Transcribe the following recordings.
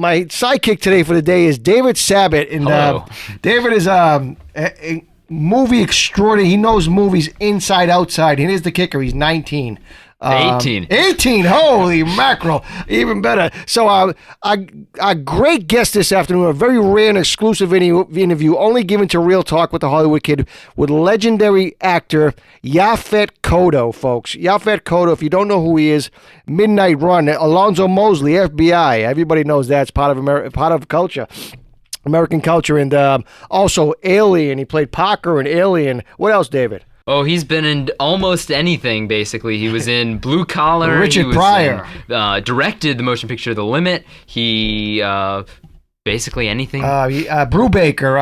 My sidekick today for the day is David Sabat. And David is a movie extraordinary. He knows movies inside, outside. And here's the kicker. He's 19. 18. 18. Holy mackerel. Even better. So a great guest this afternoon, a very rare and exclusive interview only given to Real Talk with the Hollywood Kid with legendary actor YAPHET KOTTO, folks. YAPHET KOTTO, if you don't know who he is, Midnight Run, Alonzo Mosley, FBI. Everybody knows that's part of culture. American culture. And also Alien. He played Parker in Alien. What else, David? Oh, he's been in almost anything, basically. He was in Blue Collar. Richard Pryor. Directed the motion picture The Limit. He... basically anything. Brubaker.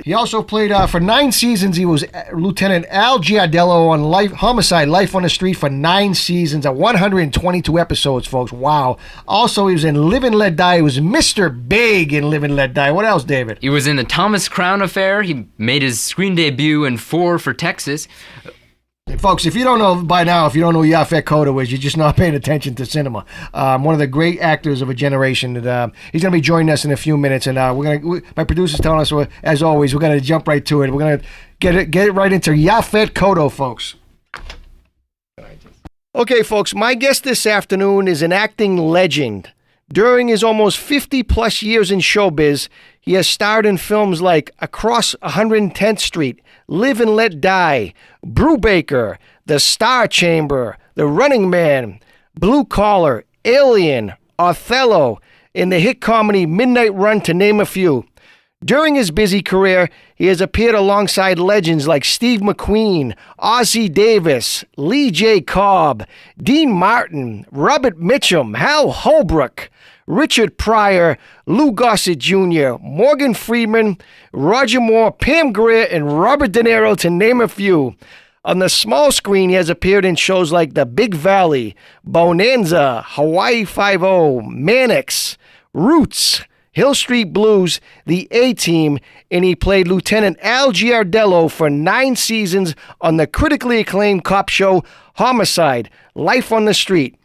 He also played for 9 seasons. He was Lieutenant Al Giardello on Homicide, Life on the Street for 9 seasons at 122 episodes, folks. Wow. Also, he was in Live and Let Die. He was Mr. Big in Live and Let Die. What else, David? He was in The Thomas Crown Affair. He made his screen debut in 4 for Texas. Folks, if you don't know by now, if you don't know who YAPHET KOTTO is, you're just not paying attention to cinema. One of the great actors of a generation. And, he's going to be joining us in a few minutes. And my producer's telling us, as always, we're going to jump right to it. We're going to get it right into YAPHET KOTTO, folks. Okay, folks, my guest this afternoon is an acting legend. During his almost 50-plus years in showbiz, he has starred in films like Across 110th Street, Live and Let Die, Brubaker, The Star Chamber, The Running Man, Blue Collar, Alien, Othello, and the hit comedy Midnight Run, to name a few. During his busy career, he has appeared alongside legends like Steve McQueen, Ossie Davis, Lee J. Cobb, Dean Martin, Robert Mitchum, Hal Holbrook, Richard Pryor, Lou Gossit Jr., Morgan Freeman, Roger Moore, Pam Grier, and Robert De Niro, to name a few. On the small screen, he has appeared in shows like The Big Valley, Bonanza, Hawaii Five-0, Mannix, Roots, Hill Street Blues, The A-Team, and he played Lieutenant Al Giardello for 9 seasons on the critically acclaimed cop show Homicide, Life on the Street.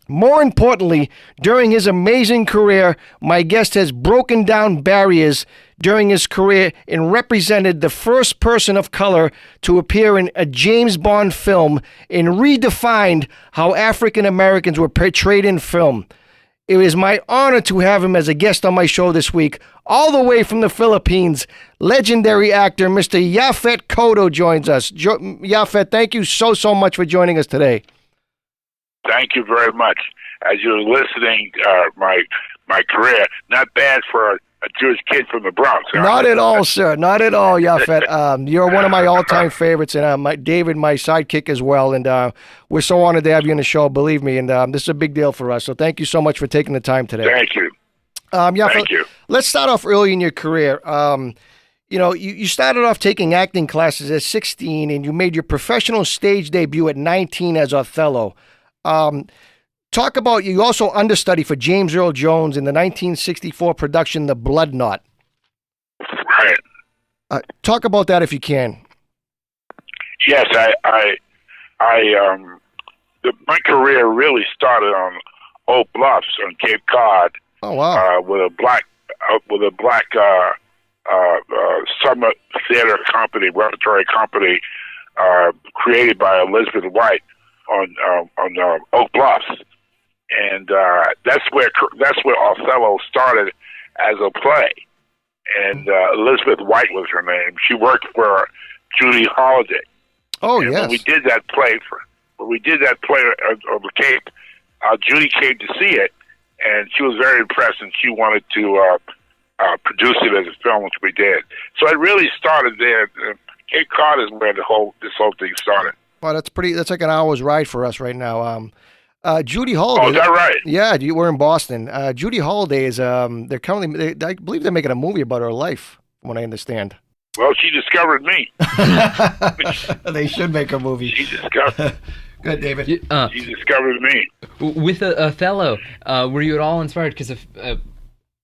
More importantly, during his amazing career, my guest has broken down barriers during his career and represented the first person of color to appear in a James Bond film and redefined how African Americans were portrayed in film. It is my honor to have him as a guest on my show this week, all the way from the Philippines. Legendary actor Mr. YAPHET KOTTO joins us. YAPHET, thank you so much for joining us today. Thank you very much. As you're listening, my career, not bad for a Jewish kid from the Bronx. Huh? Not at all, sir. Not at all, YAPHET. You're one of my all-time favorites, and David, my sidekick as well. And we're so honored to have you on the show, believe me. And this is a big deal for us. So thank you so much for taking the time today. Thank you. YAPHET, Thank you. Let's start off early in your career. You started off taking acting classes at 16, and you made your professional stage debut at 19 as Othello. Talk about, you also understudy for James Earl Jones in the 1964 production The Blood Knot. Right. Talk about that if you can. Yes, my career really started on Old Bluffs on Cape Cod. Oh wow! With a black summer theater company, repertory company, created by Elizabeth White on Oak Bluffs, and that's where Othello started as a play. And Elizabeth White was her name. She worked for Judy Holliday. Oh, and yes. When we did that play on the Cape, Judy came to see it, and she was very impressed, and she wanted to produce it as a film, which we did. So it really started there. Cape Cod is where this whole thing started. Well, that's like an hour's ride for us right now. Judy Holliday. Oh, is that right? Yeah, we're in Boston. Judy Holliday is. They're currently. I believe they're making a movie about her life, from what I understand. Well, she discovered me. They should make a movie. She discovered. Good, David. She discovered me. With Othello, were you at all inspired? Because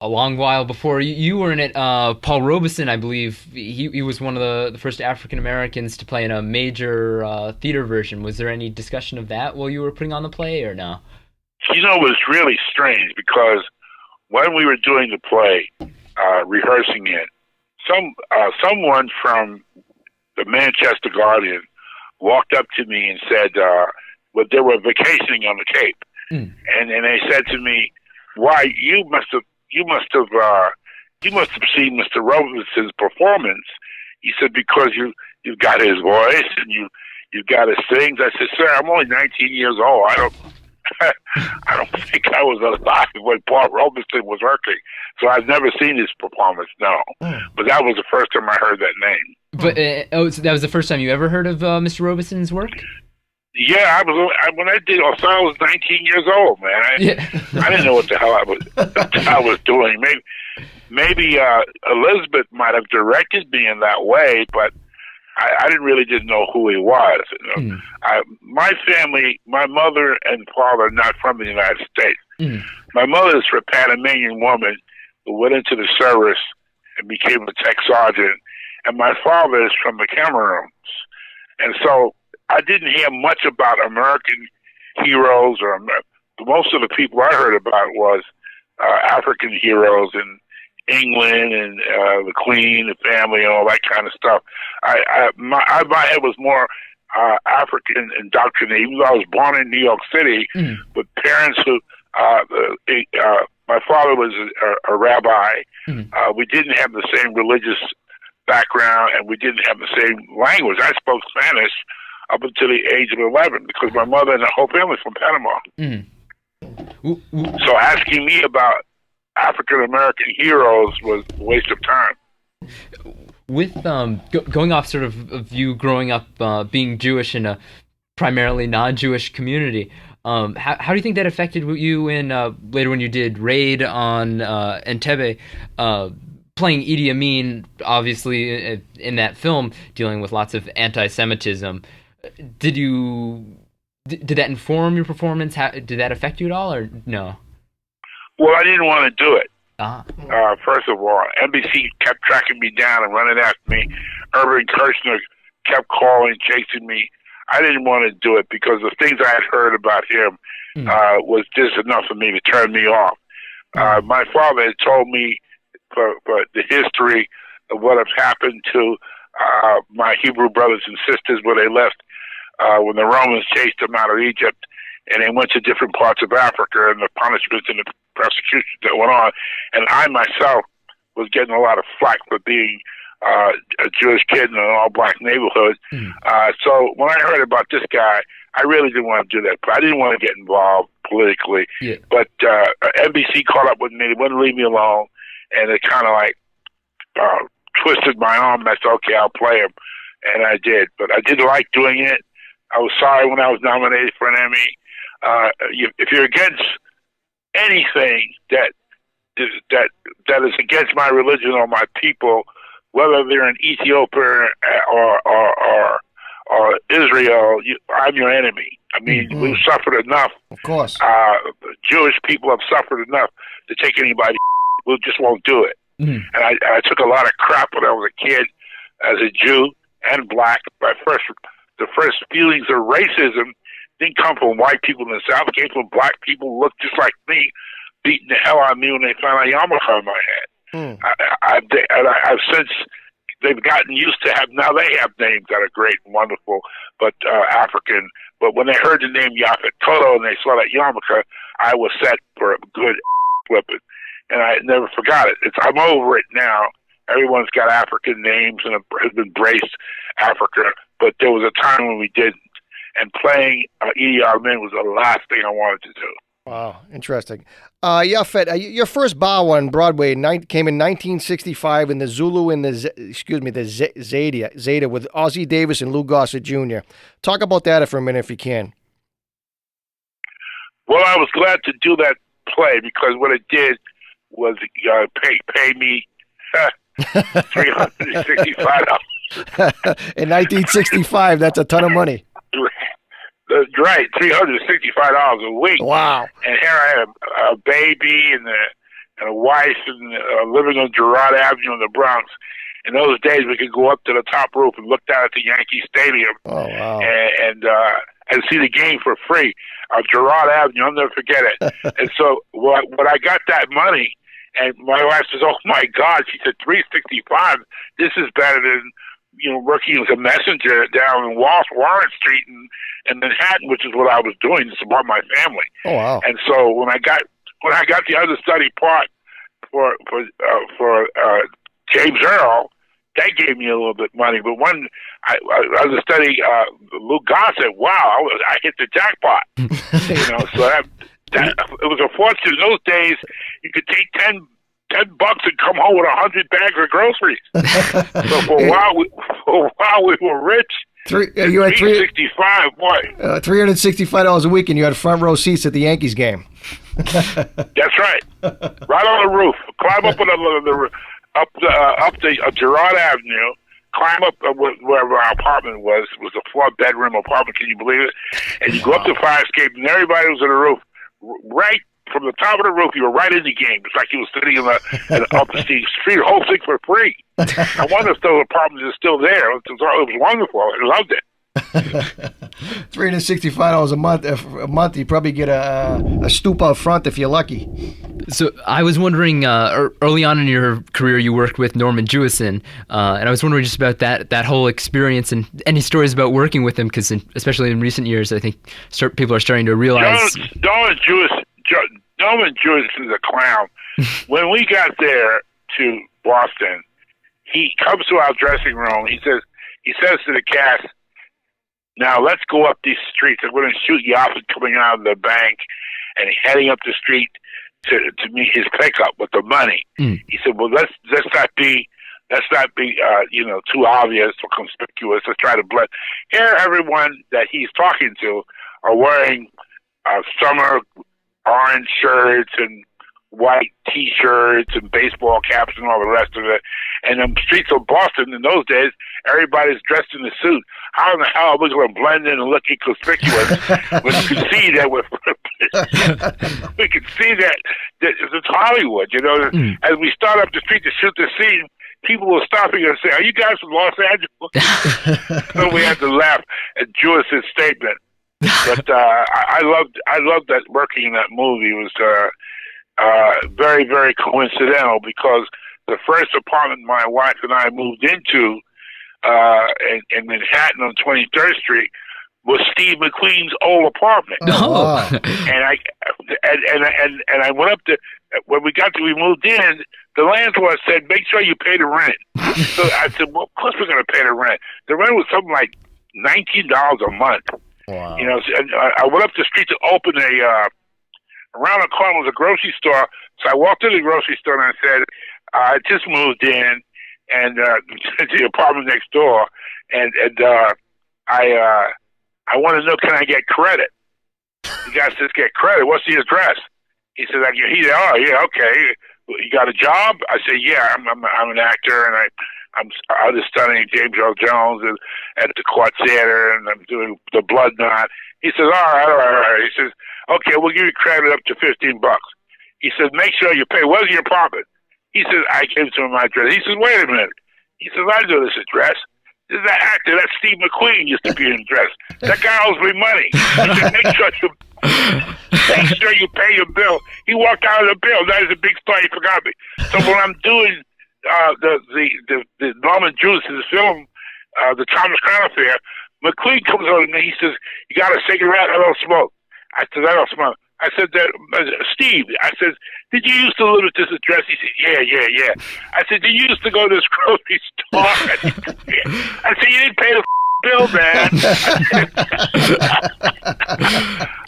a long while before you were in it, Paul Robeson, I believe, he was one of the first African Americans to play in a major theater version. Was there any discussion of that while you were putting on the play, or no? You know, it was really strange because when we were doing the play, rehearsing it, someone from the Manchester Guardian walked up to me and said, well, they were vacationing on the Cape, and they said to me, "Why, you must have seen Mr. Robinson's performance." He said, "Because you've got his voice and you've got his things." I said, "Sir, I'm only 19 years old. I don't think I was alive when Paul Robeson was working, so I've never seen his performance. No, but that was the first time I heard that name." But so that was the first time you ever heard of Mr. Robison's work? Yeah, when I did Othello, I was 19 years old, man. I didn't know what the hell I was doing. Maybe Elizabeth might have directed me in that way, but I didn't know who he was. You know? My family, my mother and father are not from the United States. My mother is a Panamanian woman who went into the service and became a tech sergeant, and my father is from the Cameroons. And so I didn't hear much about American heroes, or most of the people I heard about was African heroes in England and the Queen, the family, and all that kind of stuff. My head was more African indoctrinated, even though I was born in New York City with parents who, my father was a rabbi. We didn't have the same religious background, and we didn't have the same language. I spoke Spanish up until the age of 11 because my mother and the whole family from Panama. So asking me about African-American heroes was a waste of time. With going off sort of you growing up being Jewish in a primarily non-Jewish community, how do you think that affected you in later when you did Raid on Entebbe, playing Idi Amin, obviously in that film, dealing with lots of anti-Semitism? Did that inform your performance? Did that affect you at all, or no? Well, I didn't want to do it. First of all, NBC kept tracking me down and running after me. Irving Kershner kept calling, chasing me. I didn't want to do it because the things I had heard about him was just enough for me to turn me off. My father had told me for the history of what had happened to my Hebrew brothers and sisters when they left, when the Romans chased them out of Egypt, and they went to different parts of Africa, and the punishments and the persecution that went on. And I myself was getting a lot of flack for being a Jewish kid in an all-black neighborhood. So when I heard about this guy, I really didn't want to do that. I didn't want to get involved politically. Yeah. But NBC caught up with me. They wouldn't leave me alone, and it kind of like twisted my arm. And I said, okay, I'll play him. And I did. But I didn't like doing it. I was sorry when I was nominated for an Emmy. If you're against anything that is against my religion or my people, whether they're in Ethiopia or Israel, I'm your enemy. I mean, we've suffered enough. Of course. Jewish people have suffered enough to take anybody. We just won't do it. And I took a lot of crap when I was a kid as a Jew and black. The first feelings of racism didn't come from white people in the South. It came from black people who looked just like me, beating the hell out of me when they found a yarmulke on my head. I've since they've gotten used to now they have names that are great and wonderful, but African. But when they heard the name YAPHET KOTTO and they saw that yarmulke, I was set for a good whipping, and I never forgot it. I'm over it now. Everyone's got African names and has embraced Africa, but there was a time when we didn't. And playing Idi Amin was the last thing I wanted to do. Wow, interesting. Yaphet, your first bow on Broadway came in 1965 in the Zulu and the Zeta with Ossie Davis and Lou Gossit Jr. Talk about that for a minute if you can. Well, I was glad to do that play because what it did was pay me $365. In 1965, that's a ton of money. Right, $365 a week. Wow! And here I am, a baby and a wife, and living on Girard Avenue in the Bronx. In those days, we could go up to the top roof and look down at the Yankee Stadium. Oh wow! And see the game for free on Girard Avenue. I'll never forget it. And so, when I got that money, And my wife says, "Oh my God!" She said, "$365. This is better than working as a messenger down in Warren Street in Manhattan, which is what I was doing to support my family." Oh wow! And so when I got the understudy part for James Earl, that gave me a little bit of money. But when I understudy Luke Gossit, wow, I hit the jackpot. So that it was a fortune. In those days, you could take $10 and come home with 100 bags of groceries. So for a while we were rich. You had $365, boy. $365 a week, and you had front row seats at the Yankees game. That's right. Right on the roof. Climb up on up Girard Avenue. Climb up where our apartment was. It was a 4-bedroom apartment. Can you believe it? And you go up the fire escape, and everybody was on the roof. Right from the top of the roof, you were right in the game. It's like you were sitting up the street, the whole thing for free. I wonder if those apartments are still there. It was wonderful. I loved it. $365 a month. You probably get a stoop out front if you're lucky. So I was wondering, early on in your career, you worked with Norman Jewison, and I was wondering just about that whole experience and any stories about working with him, because especially in recent years, I think people are starting to realize. Norman Jewison is a clown. When we got there to Boston, he comes to our dressing room. He says to the cast, "Now let's go up these streets. I'm going to shoot YAPHET coming out of the bank and heading up the street to meet his pickup with the money." He said, "Well, let's not be too obvious or conspicuous. Let's try to blend." Here, everyone that he's talking to are wearing summer orange shirts and white T-shirts and baseball caps and all the rest of it. And the streets of Boston in those days, everybody's dressed in a suit. How in the hell are we going to blend in and look inconspicuous when you can see that we can see that it's Hollywood, As we start up the street to shoot the scene, people were stopping and saying, "Are you guys from Los Angeles?" So we had to laugh at Jewis's statement. But I loved that working in that movie. It was very, very coincidental, because the first apartment my wife and I moved into in Manhattan on 23rd Street was Steve McQueen's old apartment. Oh. And I went up to, when we moved in, the landlord said, "Make sure you pay the rent." So I said, "Well, of course we're going to pay the rent." The rent was something like $19 a month. Wow. And I went up the street to open around the corner was a grocery store. So I walked to the grocery store and I said, "I just moved in and to the apartment next door, and I want to know, can I get credit?" The guy says, "Get credit? What's the address?" He says, "Oh yeah, okay. You got a job?" I said, "Yeah, I'm an actor, and I'm understudying James Earl Jones at the Court Theater, and I'm doing The Blood Knot." He says, all right. He says, "Okay, we'll give you credit up to $15." He says, "Make sure you pay. Where's your apartment?" He says, I gave to him my address. He says, "Wait a minute." He says, "I know this address. This is that actor. That Steve McQueen used to be in address. That guy owes me money." He said, make sure you pay your bill." He walked out of the bill. That is a big story. He forgot me. So when I'm doing the Norman Jewison film, the Thomas Crown Affair, McQueen comes over to me. He says, "You got a cigarette?" "I don't smoke." I said, "I don't smoke." I said, "Steve," I said, "did you used to live at this address?" He said, yeah. I said, "Did you used to go to this grocery store?" I said, "You didn't pay the bill, man."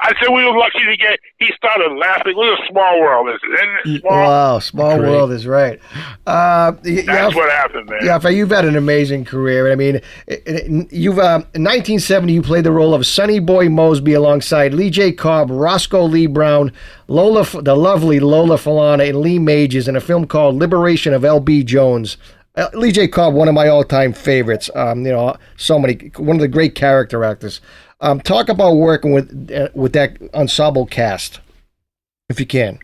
I said, "We were lucky to get." He started laughing. What a small world, isn't it? Wow, small world is right. That's what happened, man. Yeah, you've had an amazing career. I mean, you've in 1970 you played the role of Sonny Boy Mosby alongside Lee J. Cobb, Roscoe Lee Brown, the lovely Lola Falana, and Lee Majors in a film called Liberation of L.B. Jones. Lee J. Cobb, one of my all-time favorites. One of the great character actors. Talk about working with that ensemble cast, if you can.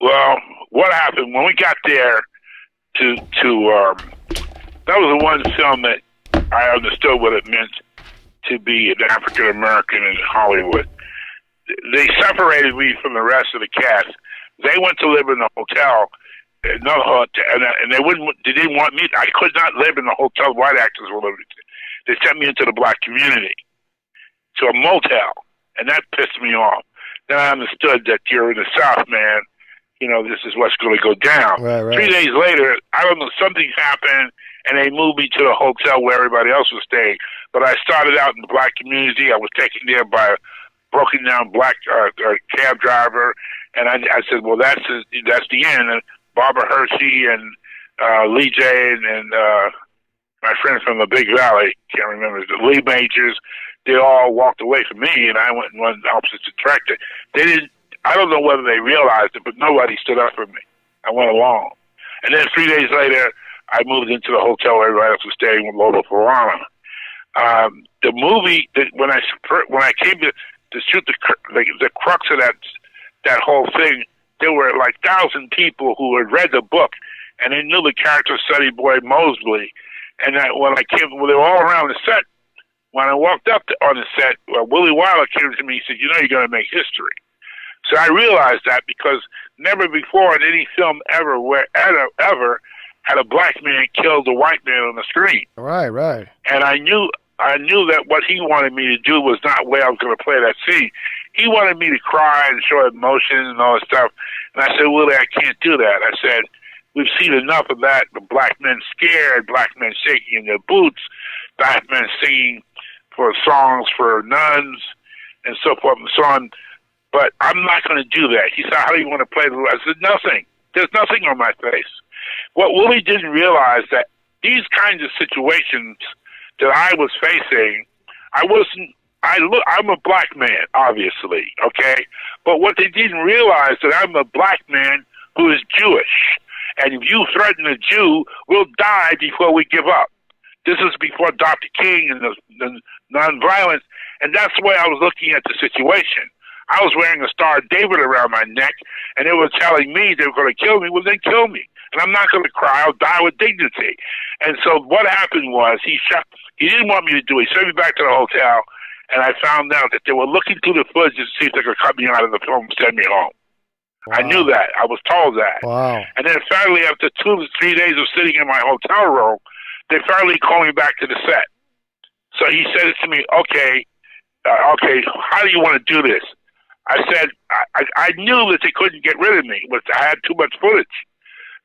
Well, what happened when we got there to that was the one film that I understood what it meant to be an African American in Hollywood. They separated me from the rest of the cast. They went to live in a hotel, another hotel, and they didn't want me. I could not live in the hotel white actors were living. They sent me into the black community, to a motel, and that pissed me off. Then I understood that you're in the South, man. You know, this is what's going to go down. Right. 3 days later, I don't know, something happened, and they moved me to the hotel where everybody else was staying. But I started out in the black community. I was taken there by a broken down black cab driver, and I said, well, that's the end. And Barbara Hershey and Lee J and my friend from the Big Valley, can't remember, the Lee Majors, they all walked away from me, and I went and went opposite direction. They didn't. I don't know whether they realized it, but nobody stood up for me. I went along. And then 3 days later, I moved into the hotel where everybody else was staying with Lola Ferrana. The movie, when I came to shoot the crux of that whole thing, there were like 1,000 people who had read the book, and they knew the character Sonny Boy Mosley. And when they were all around the set. When I walked up on the set, Willie Wyler came to me and said, you know, you're going to make history. So I realized that because never before in any film ever had a black man killed a white man on the screen. Right. And I knew that what he wanted me to do was not the way I was going to play that scene. He wanted me to cry and show emotion and all that stuff. And I said, Willie, I can't do that. I said, we've seen enough of that. The black men scared, black men shaking in their boots, black men singing for songs for nuns and so forth and so on. But I'm not going to do that. He said, how do you want to play the role? I said, nothing. There's nothing on my face. What Willie didn't realize that these kinds of situations that I was facing, I'm a black man, obviously, okay? But what they didn't realize that I'm a black man who is Jewish. And if you threaten a Jew, we'll die before we give up. This is before Dr. King and the nonviolence. And that's the way I was looking at the situation. I was wearing a Star of David around my neck, and they were telling me they were going to kill me. Well, then kill me. And I'm not going to cry. I'll die with dignity. And so what happened was he didn't want me to do it. He sent me back to the hotel, and I found out that they were looking through the footage to see if they could cut me out of the film and send me home. Wow. I knew that. I was told that. Wow. And then finally, after 2 to 3 days of sitting in my hotel room, they finally called me back to the set. So he said to me, okay, how do you want to do this? I said, I knew that they couldn't get rid of me, but I had too much footage.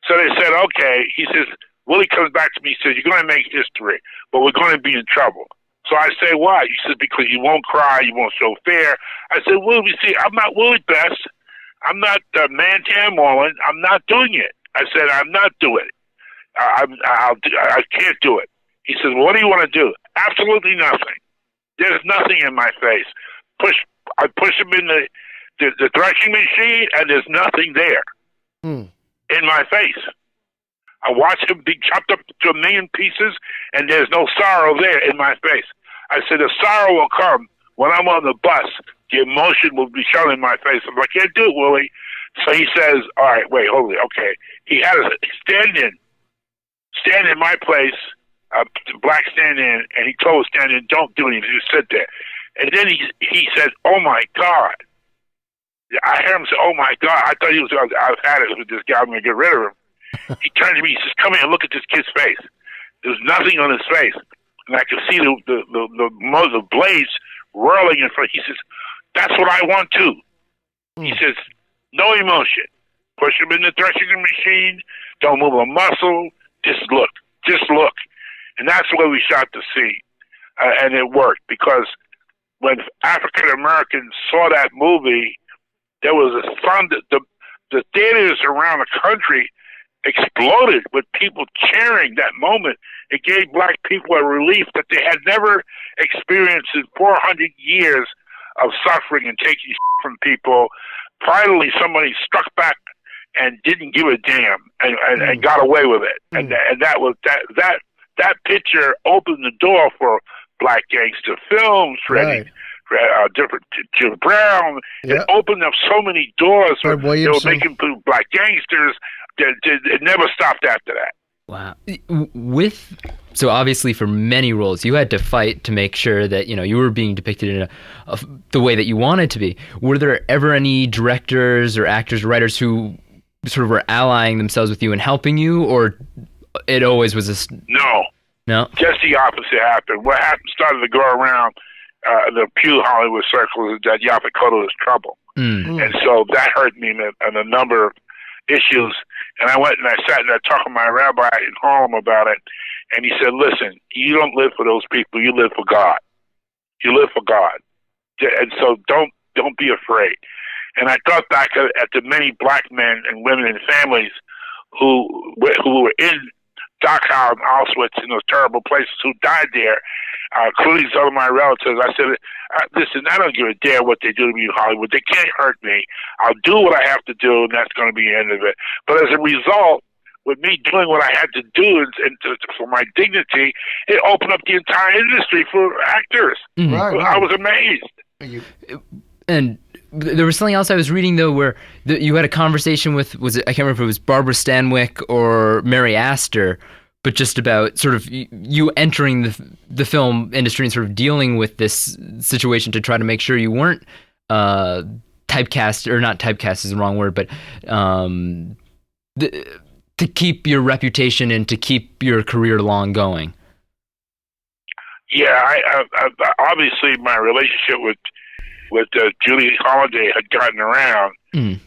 So they said, okay. He says, Willie comes back to me, he says, you're going to make history, but we're going to be in trouble. So I say, why? He says, because you won't cry, you won't show fear. I said, Willie, see, I'm not Willie Best. I'm not Mantan Moreland. I'm not doing it. I said, I'm not doing it. I can't do it. He says, well, what do you want to do? Absolutely nothing. There's nothing in my face. I push him in the threshing machine, and there's nothing there in my face. I watch him be chopped up to a million pieces, and there's no sorrow there in my face. I said, the sorrow will come when I'm on the bus. The emotion will be shown in my face. I'm like, I can't do it, Willie. So he says, all right, wait, hold it. Okay. He had a stand in my place, black stand in, and he told stand in, don't do anything, just sit there. And then he said, oh my God. I heard him say, oh my God. I thought he was, I've had it with this guy, I'm going to get rid of him. He turned to me, he says, come here and look at this kid's face. There's nothing on his face. And I could see the blades whirling in front. He says, that's what I want too. He says, no emotion. Push him in the threshing machine. Don't move a muscle. Just look. And that's the way we shot the scene. And it worked because when African Americans saw that movie, there was a thunder. The theaters around the country exploded with people cheering that moment. It gave black people a relief that they had never experienced in 400 years of suffering and taking from people. Finally, somebody struck back and didn't give a damn and got away with it. And that was that picture opened the door for black gangster films, Freddie. Right. Different Jim Brown. It opened up so many doors. They were making black gangsters. It never stopped after that. Wow. With So obviously, for many roles, you had to fight to make sure that you were being depicted in the way that you wanted to be. Were there ever any directors or actors or writers who sort of were allying themselves with you and helping you, or it always was No? Just the opposite happened. What happened started to go around the Pew Hollywood circles that YAPHET KOTTO is trouble. And so that hurt me in a number of issues. And I went and I sat and I talked to my rabbi in Harlem about it. And he said, listen, you don't live for those people. You live for God. You live for God. And so don't be afraid. And I thought back at the many black men and women and families who were in Dachau and Auschwitz and those terrible places who died there, including some of my relatives. I said, listen, I don't give a damn what they do to me in Hollywood. They can't hurt me. I'll do what I have to do, and that's going to be the end of it. But as a result, with me doing what I had to do for my dignity, it opened up the entire industry for actors. Right. I was amazed. And there was something else I was reading, though, where you had a conversation with, I can't remember if it was Barbara Stanwyck or Mary Astor, but just about sort of you entering the film industry and sort of dealing with this situation to try to make sure you weren't typecast, or not typecast is the wrong word, but to keep your reputation and to keep your career long going. Yeah, I obviously my relationship with Julie Holliday had gotten around, and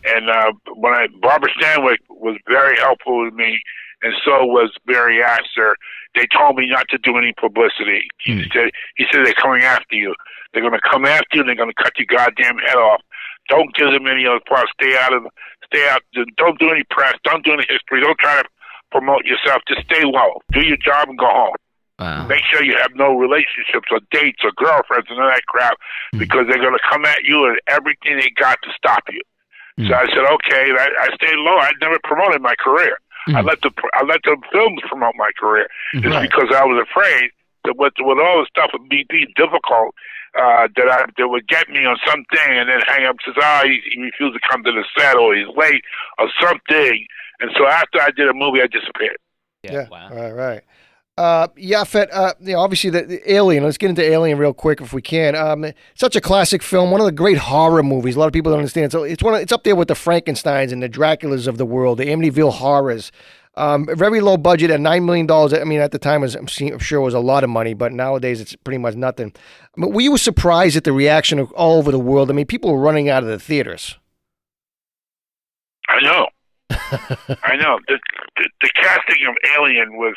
Barbara Stanwyck was very helpful with me, and so was Mary Astor. They told me not to do any publicity. He said they're coming after you. They're going to come after you, and they're going to cut your goddamn head off. Don't give them any other parts. Stay out. Don't do any press. Don't do any history. Don't try to promote yourself. Just stay low. Do your job and go home. Wow. Make sure you have no relationships or dates or girlfriends and all that crap, because they're going to come at you and everything they got to stop you. So I said, okay. I stayed low. I never promoted my career. I let the films promote my career. It's because I was afraid that with all the stuff of me being difficult, that would get me on something and then hang up and says, he refused to come to the set, or he's late or something. And so after I did a movie, I disappeared. Yeah. Wow. Right. YAPHET, obviously the Alien. Let's get into Alien real quick if we can. Such a classic film, one of the great horror movies. A lot of people don't understand. So it's up there with the Frankensteins and the Draculas of the world, the Amityville horrors. Very low budget at $9 million. I mean, at the time, I'm sure it was a lot of money, but nowadays it's pretty much nothing. I mean, were you surprised at the reaction of all over the world? I mean, people were running out of the theaters. I know. I know. The casting of Alien was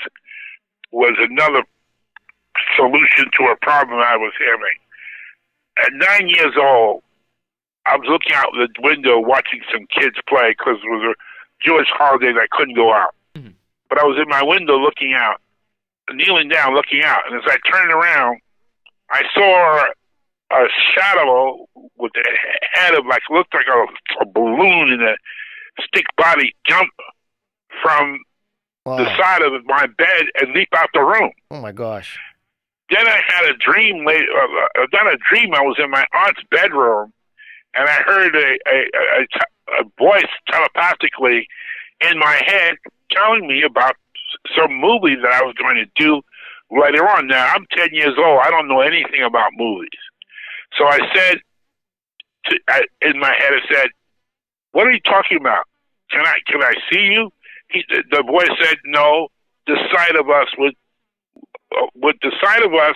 another solution to a problem I was having. At 9 years old, I was looking out the window watching some kids play because it was a Jewish holiday and I couldn't go out. But I was in my window looking out, kneeling down, looking out. And as I turned around, I saw a shadow with the head of looked like a balloon in a stick body jump from the side of my bed and leap out the room. Oh my gosh. Then I had a dream I was in my aunt's bedroom, and I heard a voice telepathically in my head telling me about some movie that I was going to do later on. Now, I'm 10 years old. I don't know anything about movies. So I said, in my head, I said, what are you talking about? Can I see you? The voice said, no, the sight of us with the sight of us,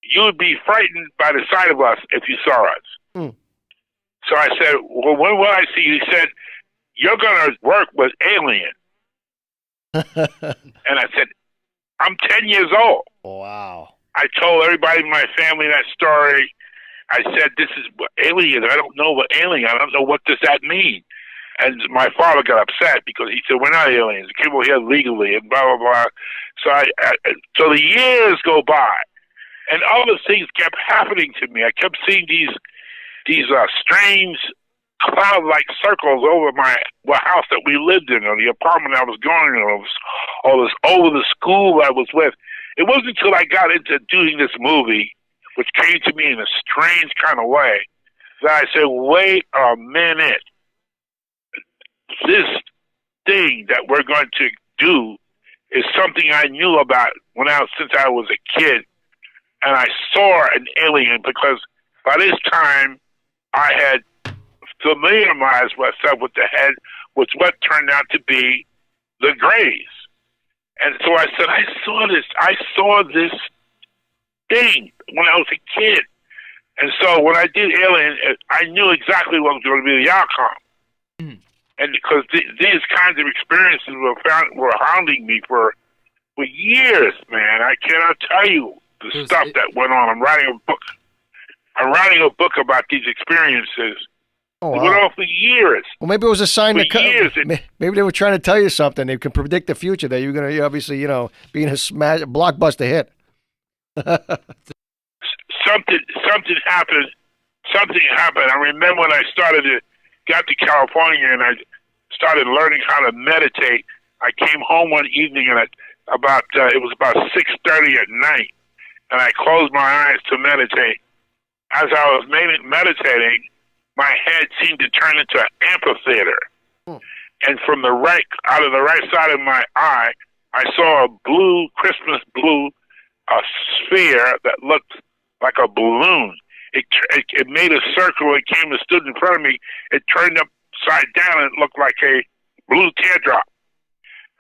you would be frightened by the sight of us if you saw us. So I said, well, when will I see you? He said, you're going to work with Alien. And I said, I'm 10 years old. Wow. I told everybody in my family that story. I said, this is Alien. I don't know what Alien. I don't know what does that mean. And my father got upset because he said, we're not aliens. The people here legally and blah, blah, blah. So the years go by, and other things kept happening to me. I kept seeing these strange cloud-like circles over the house that we lived in, or the apartment I was going in, or this over the school I was with. It wasn't until I got into doing this movie, which came to me in a strange kind of way, that I said, wait a minute. This thing that we're going to do is something I knew about since I was a kid, and I saw an alien because by this time I had familiarized myself with with what turned out to be the Greys. And so I said, I saw this thing when I was a kid. And so when I did Alien, I knew exactly what was going to be the outcome. Mm. And because these kinds of experiences were haunting me for years, man. I cannot tell you the stuff that went on. I'm writing a book about these experiences. Oh, wow. It went on for years. Well, maybe it was a sign to come. Maybe they were trying to tell you something. They can predict the future that you're going to obviously, be in a blockbuster hit. Something happened. Something happened. I remember when I got to California and I started learning how to meditate. I came home one evening and it was about 6:30 at night, and I closed my eyes to meditate. As I was meditating, my head seemed to turn into an amphitheater. And from out of the right side of my eye, I saw a Christmas blue, sphere that looked like a balloon. It made a circle. It came and stood in front of me. It turned upside down and it looked like a blue teardrop.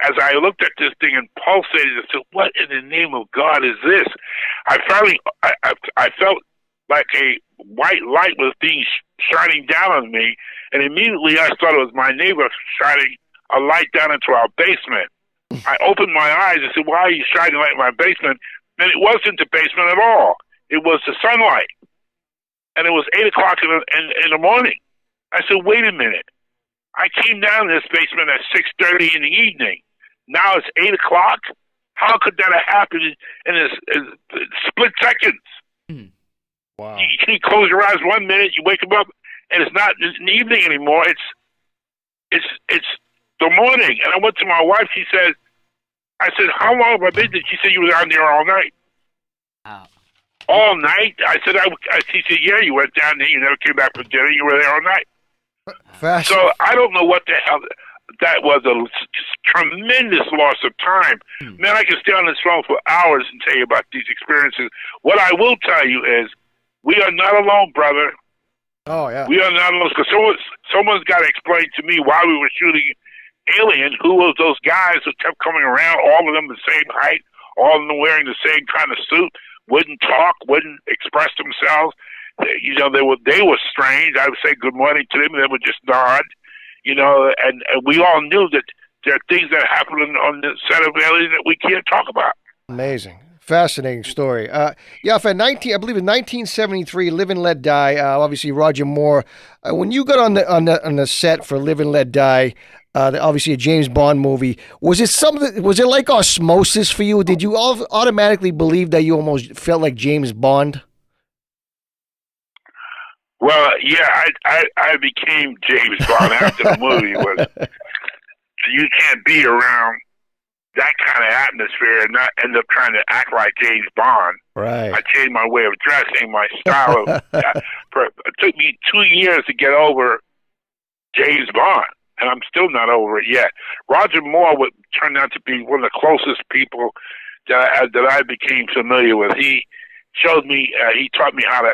As I looked at this thing and pulsated, I said, "What in the name of God is this?" I felt like a white light was shining down on me, and immediately I thought it was my neighbor shining a light down into our basement. I opened my eyes and said, "Why are you shining light in my basement?" And it wasn't the basement at all. It was the sunlight. And it was 8 o'clock in the morning. I said, "Wait a minute. I came down to this basement at 6:30 in the evening. Now it's 8 o'clock? How could that have happened in split seconds?" Wow. You close your eyes 1 minute, you wake up, and it's not an evening anymore. It's the morning. And I went to my wife. I said, "How long have I been there?" She said, "You were down there all night." Wow. All night? I said, she said, "Yeah, you went down there. You never came back for dinner. You were there all night." Fast. So I don't know what the hell. That was a tremendous loss of time. Man, I can stay on this phone for hours and tell you about these experiences. What I will tell you is, we are not alone, brother. Oh, yeah. We are not alone. Because someone's got to explain to me why we were shooting Alien. Who was those guys who kept coming around, all of them the same height, all of them wearing the same kind of suit, wouldn't talk, wouldn't express themselves. They were strange. I would say good morning to them, and they would just nod. And we all knew that there are things that happen on the set of Alien that we can't talk about. Amazing. Fascinating story. For I believe in 1973, Live and Let Die, obviously Roger Moore. When you got on the set for Live and Let Die, obviously a James Bond movie, was it like osmosis for you? Did you automatically believe that you almost felt like James Bond? Well, yeah, I became James Bond after the movie. You can't be around that kind of atmosphere and not end up trying to act like James Bond. Right. I changed my way of dressing, my style. It took me 2 years to get over James Bond, and I'm still not over it yet. Roger Moore turned out to be one of the closest people that I became familiar with. He showed me, he taught me how to,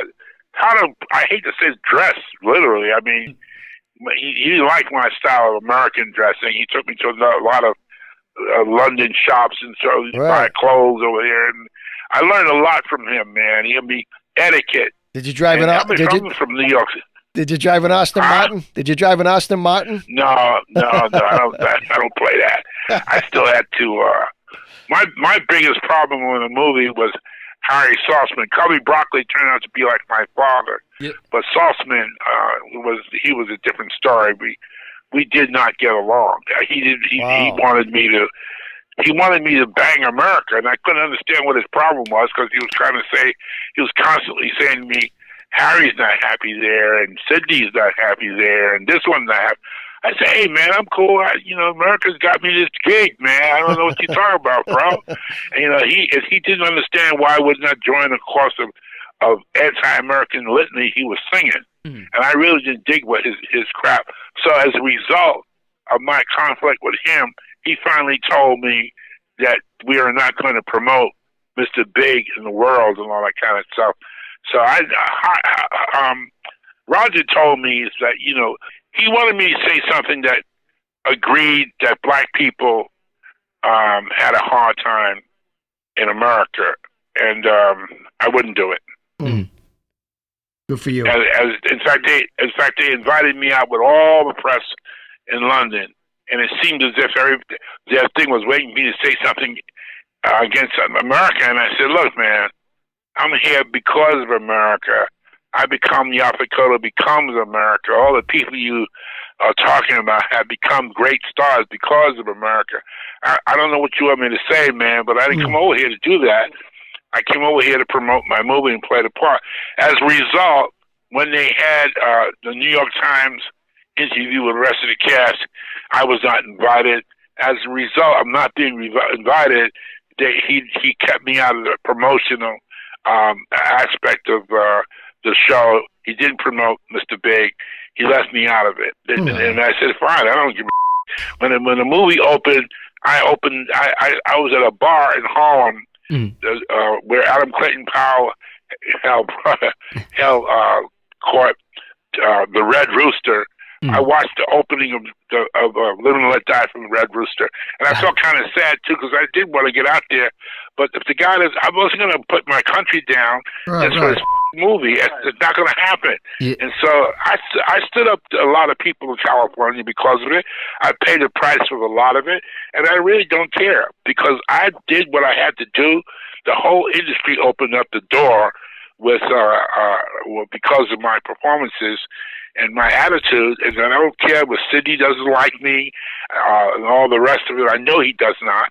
I hate to say dress, literally. I mean, he liked my style of American dressing. He took me to a lot of London shops and so buy clothes over here, and I learned a lot from him, man. He gave me etiquette. Did you drive I'm from New York. Did you drive an Aston Martin? Did you drive an Aston Martin? No, I don't play that. I still had to. My biggest problem with the movie was Harry Saltzman. Cubby Broccoli turned out to be like my father, but Saltzman was a different story. We did not get along. He wanted me to bang America, and I couldn't understand what his problem was, because he was constantly saying to me, "Harry's not happy there, and Sydney's not happy there, and this one's not happy." I said, "Hey man, I'm cool. America's got me this gig, man. I don't know what you're talking about, bro." And, he didn't understand why I would not join the course of anti-American litany he was singing. And I really didn't dig what his crap. So as a result of my conflict with him, he finally told me that we are not going to promote Mr. Big in the world and all that kind of stuff. So Roger told me is that, you know, he wanted me to say something that agreed that black people had a hard time in America, and I wouldn't do it. Mm. Good for you. In fact, they invited me out with all the press in London, and it seemed as if their thing was waiting for me to say something against America. And I said, look, man, I'm here because of America. I become YAPHET KOTTO becomes America. All the people you are talking about have become great stars because of America. I don't know what you want me to say, man, but I didn't come over here to do that. I came over here to promote my movie and play the part. As a result, when they had the New York Times interview with the rest of the cast, I was not invited. As a result, I'm not being invited. He kept me out of the promotional aspect of the show. He didn't promote Mr. Big. He left me out of it. And I said, fine, I don't give a when the movie opened, I was at a bar in Harlem where Adam Clayton Powell held court, the Red Rooster. I watched the opening of Live and Let Die from the Red Rooster, and I felt kind of sad too because I did want to get out there, but if the guy I wasn't going to put my country down just for this movie. It's not going to happen. Yeah. And so I stood up to a lot of people in California because of it. I paid the price for a lot of it, and I really don't care because I did what I had to do. The whole industry opened up the door with because of my performances and my attitude, and I don't care if Sidney doesn't like me and all the rest of it. I know he does not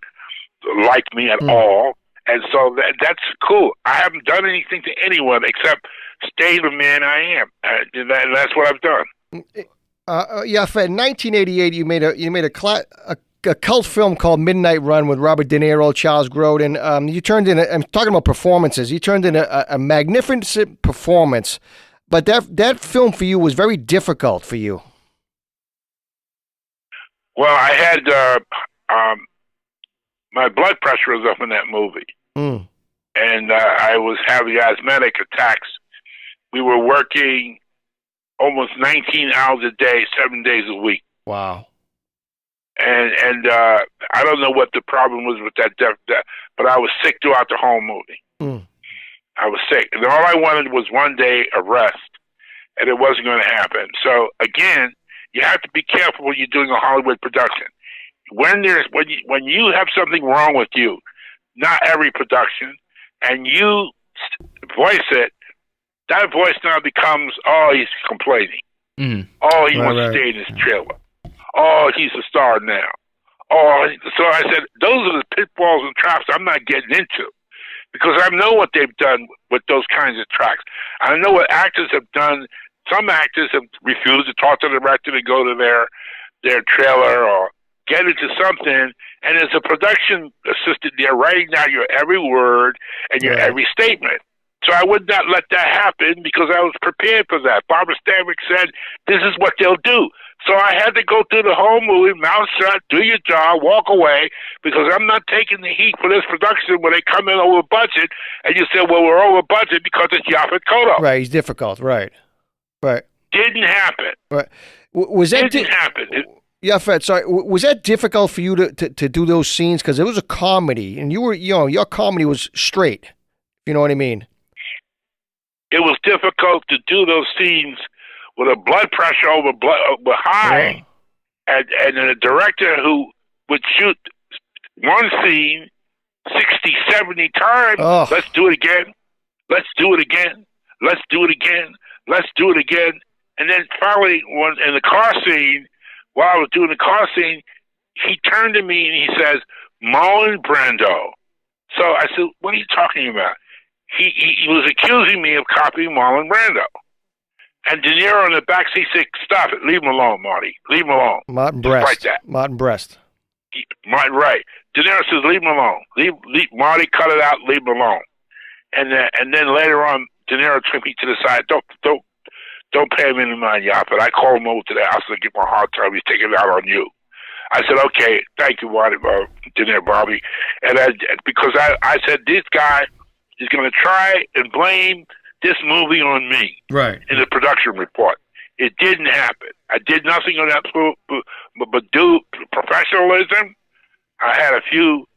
like me at all, and so that's cool. I haven't done anything to anyone except stay the man I am, and that's what I've done. YAPHET, in 1988, you made a cult film called Midnight Run with Robert De Niro, Charles Grodin. You turned in, I'm talking about performances, you turned in a magnificent performance, but that film for you was very difficult for you. Well, I had, my blood pressure was up in that movie. And I was having asthmatic attacks. We were working almost 19 hours a day, 7 days a week. Wow. And I don't know what the problem was with that, but I was sick throughout the whole movie. I was sick. And all I wanted was 1 day of rest, and it wasn't going to happen. So, again, you have to be careful when you're doing a Hollywood production. When you have something wrong with you, not every production, and you voice it, that voice now becomes, oh, he's complaining. Oh, he wants to stay in his trailer. Oh, he's a star now. Oh, so I said, those are the pitfalls and traps I'm not getting into, because I know what they've done with those kinds of tracks. I know what actors have done. Some actors have refused to talk to the director to go to their trailer or get into something, and as a production assistant, they're writing down your every word and your every statement. So I would not let that happen because I was prepared for that. Barbara Stanwyck said, this is what they'll do. So I had to go through the whole movie, mouth shut, do your job, walk away, because I'm not taking the heat for this production when they come in over budget, and you say, well, we're over budget because it's YAPHET KOTTO. Right, he's difficult, right. Didn't happen. Right. Was that didn't happen. YAPHET, sorry, was that difficult for you to do those scenes? Because it was a comedy, and your comedy was straight, you know what I mean? It was difficult to do those scenes with a blood pressure over high, and a director who would shoot one scene 60, 70 times. Oh. Let's do it again. Let's do it again. Let's do it again. Let's do it again. And then finally, in the car scene, while I was doing the car scene, he turned to me and he says, Marlon Brando. So I said, what are you talking about? He was accusing me of copying Marlon Brando. And De Niro in the back seat said, stop it. Leave him alone, Marty. Leave him alone. Martin Brest. Like that. Martin Brest. Right. De Niro says, leave him alone. Leave Marty, cut it out, leave him alone. And then later on, De Niro took me to the side. Don't pay him any mind, YAPHET. I called him over to the house to give him a hard time. He's taking it out on you. I said, okay, thank you, De Niro, Bobby. And because I said, this guy is going to try and blame this movie on me in the production report. It didn't happen. I did nothing on that but do professionalism. I had a few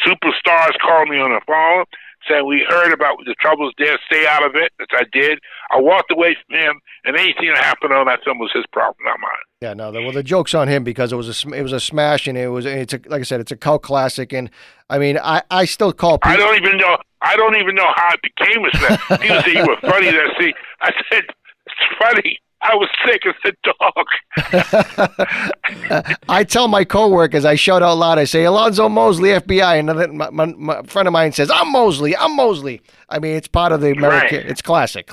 superstars call me on the phone saying, we heard about the troubles there, stay out of it, as I did. I walked away from him, and anything that happened on that film was his problem, not mine. Yeah, no, well, the joke's on him because it was a smash, and like I said, it's a cult classic, and I mean, I still call people. I don't even know how it became a smash. People say you were funny there. See, I said, it's funny. I was sick as a dog. I tell my coworkers, I shout out loud, I say, Alonzo Mosley, FBI, and then my friend of mine says, I'm Mosley. I mean, it's part of the American, It's classic.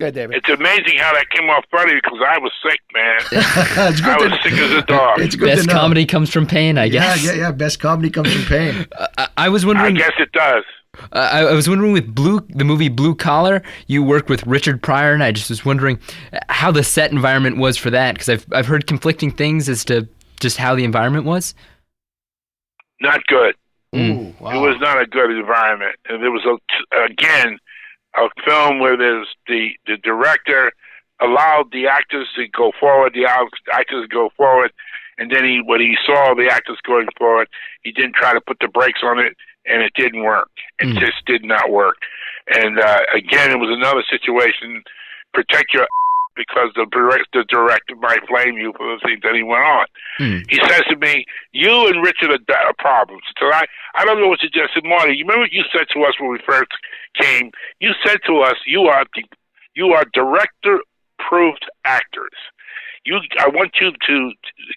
Good, David. It's amazing how that came off funny because I was sick, man. I was sick as a dog. It's good Best comedy comes from pain, I guess. Yeah. Best comedy comes from pain. I was wondering. I guess it does. I was wondering with the movie Blue Collar, you worked with Richard Pryor, and I just was wondering how the set environment was for that, because I've heard conflicting things as to just how the environment was. Not good. Ooh, wow. It was not a good environment. And there was, a film where there's the director allowed the actors to go forward, and then when he saw the actors going forward, he didn't try to put the brakes on it, and it didn't work. It just did not work. And again, it was another situation. Protect your because the director might blame you for the things that he went on. He says to me, you and Richard are problems. So I don't know what you just said, Marty. You remember what you said to us when we first came? You said to us, you are director-proofed actors. I want you to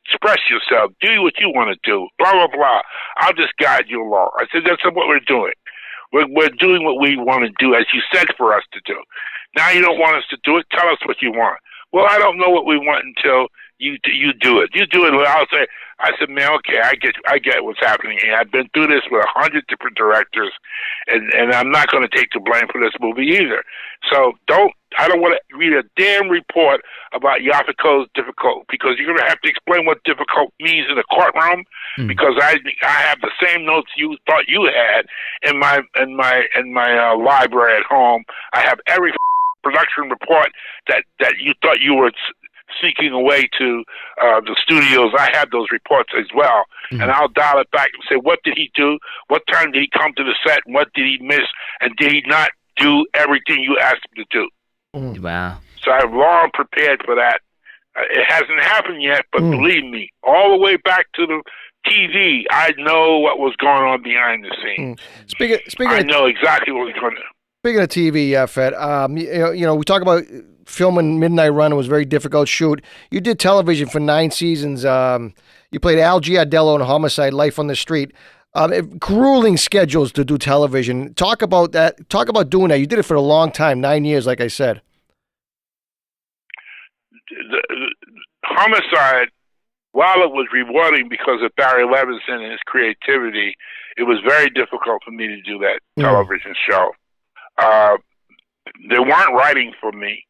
express yourself, do what you want to do, blah, blah, blah. I'll just guide you along. I said, that's what we're doing. We're doing what we want to do, as you said for us to do. Now you don't want us to do it. Tell us what you want. Well, I don't know what we want until you do it. You do it. I said, man, okay, I get what's happening here. I've been through this with 100 different directors, and I'm not going to take the blame for this movie either. So I don't want to read a damn report about YAPHET Kotto's difficult, because you're going to have to explain what difficult means in the courtroom, because I have the same notes you thought you had in my library at home. I have every production report that you thought you were sneaking away to the studios. I have those reports as well, and I'll dial it back and say, what did he do? What time did he come to the set? And what did he miss? And did he not do everything you asked him to do? Wow. So I've long prepared for that. It hasn't happened yet, but believe me, all the way back to the TV, I know what was going on behind the scenes. I know exactly what was going on. Speaking of TV, YAPHET, you know, we talk about filming Midnight Run. It was a very difficult shoot. You did television for 9 seasons. You played Al Giardello in Homicide, Life on the Street. Grueling schedules to do television. Talk about that. Talk about doing that. You did it for a long time, 9 years, like I said. The Homicide, while it was rewarding because of Barry Levinson and his creativity, it was very difficult for me to do that television show. They weren't writing for me.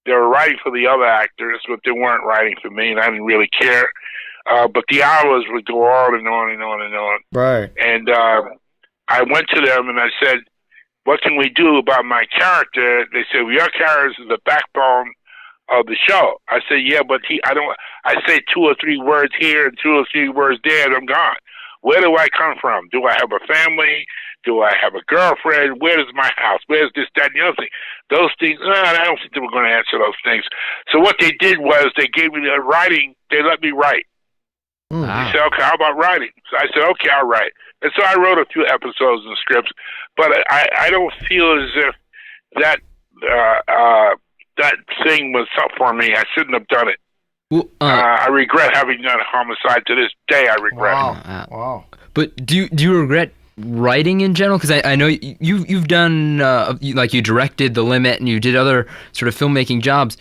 They were writing for the other actors, but they weren't writing for me, and I didn't really care. But the hours would go on and on and on and on. Right. And I went to them and I said, what can we do about my character? They said, well, your character is the backbone of the show. I said, yeah, but I say 2 or 3 words here and 2 or 3 words there, and I'm gone. Where do I come from? Do I have a family? Do I have a girlfriend? Where is my house? Where's this, that, and the other thing? Those things, I don't think they were going to answer those things. So what they did was they gave me the writing. They let me write. They said, okay, how about writing? So I said, okay, I'll write. And so I wrote a few episodes and scripts, but I don't feel as if that thing was up for me. I shouldn't have done it. Well, I regret having done Homicide. To this day, I regret it. Wow. But do you regret writing in general? Because I know you've done, like you directed The Limit and you did other sort of filmmaking jobs.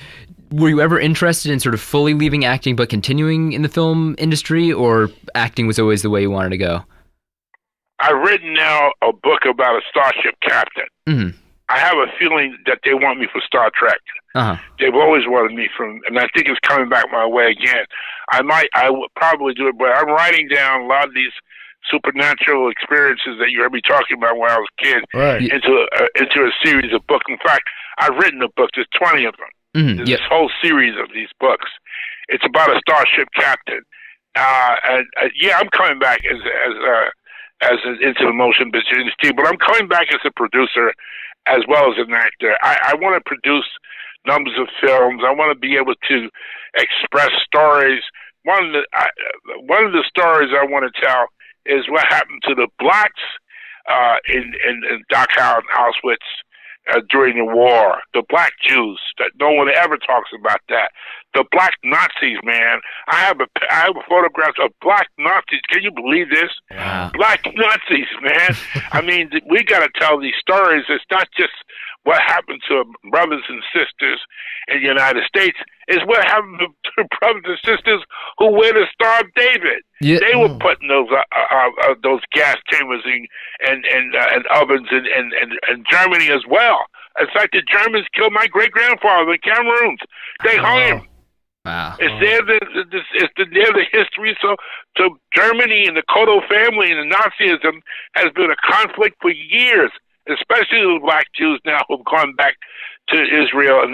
Were you ever interested in sort of fully leaving acting but continuing in the film industry, or acting was always the way you wanted to go? I've written now a book about a starship captain. I have a feeling that they want me for Star Trek. They've always wanted me from, and I think it's coming back my way again. I would probably do it, but I'm writing down a lot of these supernatural experiences that you heard me talking about when I was a kid into a series of books. In fact, I've written a book. There's 20 of them. There's this whole series of these books. It's about a starship captain. I'm coming back as into the motion picture industry, but I'm coming back as a producer as well as an actor. I want to produce numbers of films. I want to be able to express stories. One of the stories I want to tell is what happened to the blacks in Dachau and Auschwitz during the war. The black Jews. That no one ever talks about that. The black Nazis, man. I have photographs of black Nazis. Can you believe this? Wow. Black Nazis, man. I mean, we got to tell these stories. It's not just what happened to brothers and sisters in the United States. It's what happened to brothers and sisters who wear the Star of David. Yeah. They were putting those gas chambers and ovens in Germany as well. In fact, the Germans killed my great grandfather in Cameroon. They hung him. Wow. It's there the history. So Germany and the Kotto family and the Nazism has been a conflict for years, especially the black Jews now who've gone back to Israel and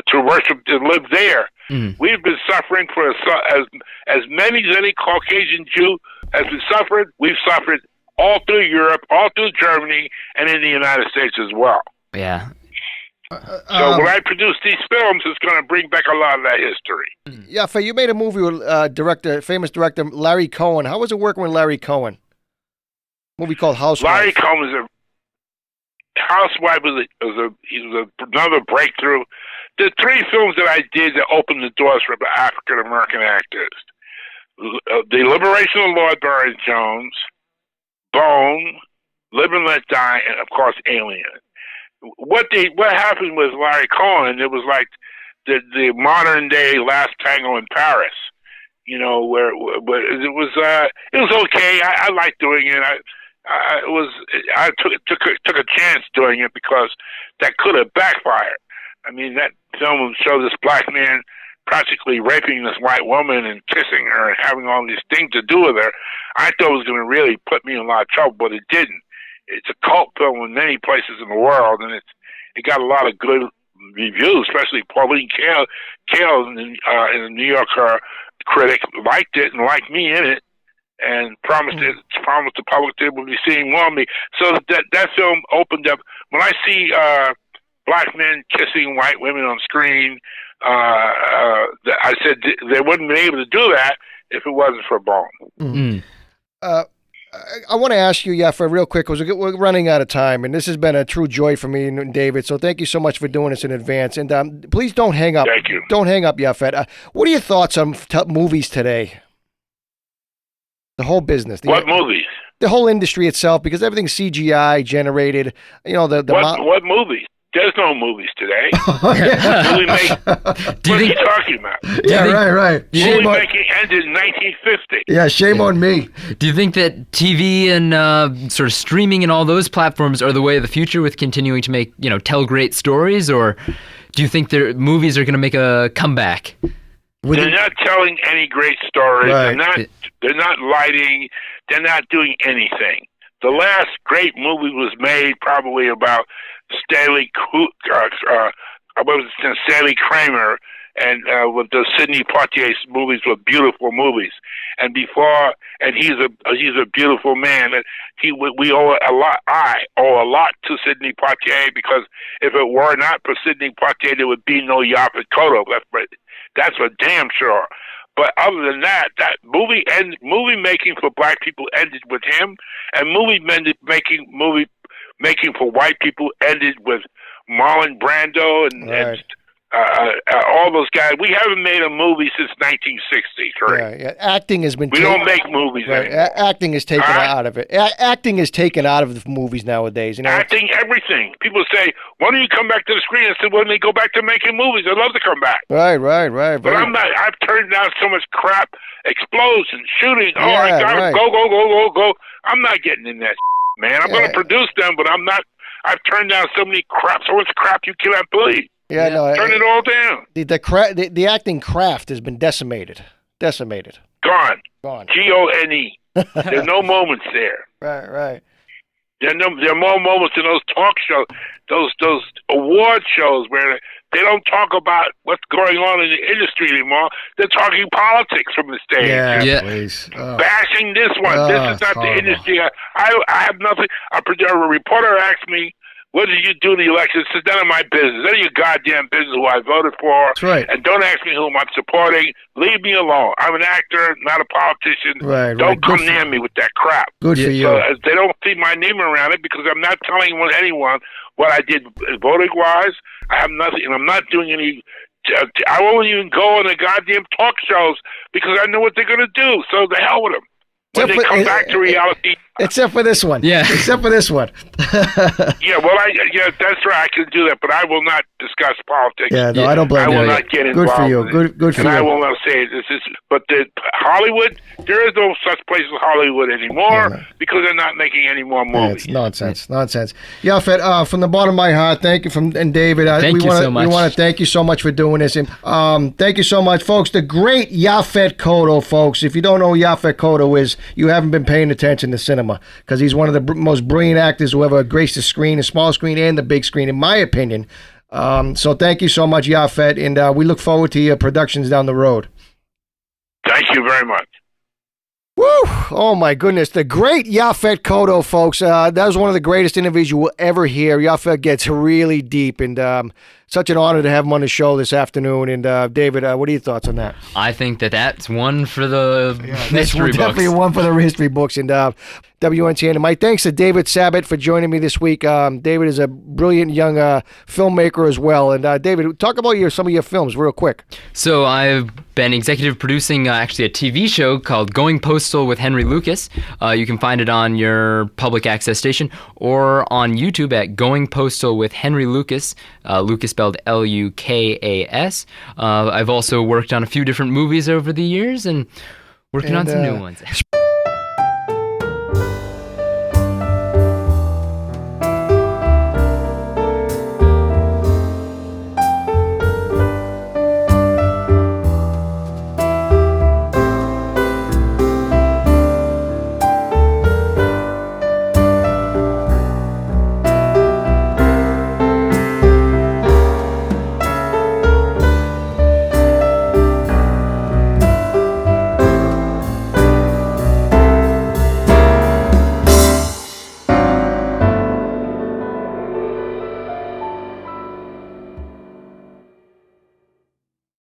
to worship, to live there. We've been suffering for as many as any Caucasian Jew has been suffering. We've suffered all through Europe, all through Germany, and in the United States as well. Yeah. So when I produce these films, it's going to bring back a lot of that history. Yeah, you made a movie with famous director Larry Cohen. How was it working with Larry Cohen? A movie called Housewife. Larry Cohen is Housewife was another breakthrough. The 3 films that I did that opened the doors for African American actors: The Liberation of Lord Barry Jones, Bone, Live and Let Die, and of course Alien. What happened with Larry Cohen? It was like the modern day Last Tango in Paris. You know, where it was okay. I liked doing it. I took a chance doing it because that could have backfired. I mean, that film would show this black man practically raping this white woman and kissing her and having all these things to do with her. I thought it was going to really put me in a lot of trouble, but it didn't. It's a cult film in many places in the world, and it got a lot of good reviews, especially Pauline Kael in the New Yorker critic liked it and liked me in it, and promised the public they would be seeing more of me. So that film opened up. When I see black men kissing white women on screen, I said they wouldn't be able to do that if it wasn't for Bone. I want to ask you, Yaphet, real quick, because we're running out of time, and this has been a true joy for me and David, so thank you so much for doing this in advance. And please don't hang up. Thank you. Don't hang up, Yaphet. What are your thoughts on movies today? The whole business. What movies? The whole industry itself, because everything's CGI generated. You know, what movies? There's no movies today. What are you talking about? Right. Movie making ended in 1950. Yeah, shame on me. Do you think that TV and sort of streaming and all those platforms are the way of the future with continuing to make, tell great stories? Or do you think movies are going to make a comeback? They're not telling any great stories. Right. They're not lighting. They're not doing anything. The last great movie was made probably about Stanley Kramer, and with the Sidney Poitier movies were beautiful movies. And he's a beautiful man. We owe a lot. I owe a lot to Sidney Poitier, because if it were not for Sidney Poitier, there would be no Yaphet Kotto. That's for damn sure. But other than that, movie making for black people ended with him, and movie making for white people ended with Marlon Brando and all those guys. We haven't made a movie since 1960, correct? Yeah. Acting has been. We don't make movies anymore. Acting is taken out of it. Acting is taken out of the movies nowadays. Acting, everything. People say, "Why don't you come back to the screen?" I said, "When they go back to making movies, I'd love to come back." Right. But I'm not. I've turned down so much crap, explosions, shooting. I gotta go. I'm not getting in that, man. I'm going to produce them, but I'm not I've turned down so much crap you cannot believe. Yeah, no. Turn it all down. The acting craft has been decimated. Gone. Gone. Gone. There's no moments there. Right. There are more moments in those talk shows, those award shows where they don't talk about what's going on in the industry anymore. They're talking politics from the stage. Yeah. Please. Bashing this one. This is not the industry. I have nothing. A reporter asked me, "What did you do in the election?" It's none of my business. None of your goddamn business who I voted for. That's right. And don't ask me whom I'm supporting. Leave me alone. I'm an actor, not a politician. Right. Don't come near me with that crap. Good for you. So they don't see my name around it because I'm not telling anyone what I did voting-wise. I have nothing, and I'm not doing any. I won't even go on the goddamn talk shows because I know what they're going to do. So the hell with them. When they come back to reality. Except for this one. Yeah. Except for this one. Yeah, well, that's right. I can do that, but I will not discuss politics. Yeah, no, I don't blame you. I will not get involved. Good for you. Good for you. And I will not say this is. But Hollywood, there is no such place as Hollywood anymore because they're not making any more movies. Yeah, it's nonsense. Yaphet, from the bottom of my heart, thank you, and David. Thank you so much. We want to thank you so much for doing this. And thank you so much, folks. The great Yaphet Kotto, folks. If you don't know who Yaphet Kotto is, you haven't been paying attention to cinema, because he's one of the most brilliant actors who ever graced the screen, the small screen and the big screen, in my opinion. So thank you so much, Yaphet, and we look forward to your productions down the road. Thank you very much. Woo! Oh my goodness, the great Yaphet Kotto, folks. That was one of the greatest interviews you will ever hear. Yaphet gets really deep, and such an honor to have him on the show this afternoon. And David, what are your thoughts on that? I think that's one for the history books. Definitely one for the history books. And WNTN. And my thanks to David Sabat for joining me this week. David is a brilliant young filmmaker as well. And David, talk about some of your films real quick. So I've been executive producing actually a TV show called Going Postal with Henry Lucas. You can find it on your public access station or on YouTube at Going Postal with Henry Lucas. Lucas spelled Lukas. I've also worked on a few different movies over the years and working on some new ones.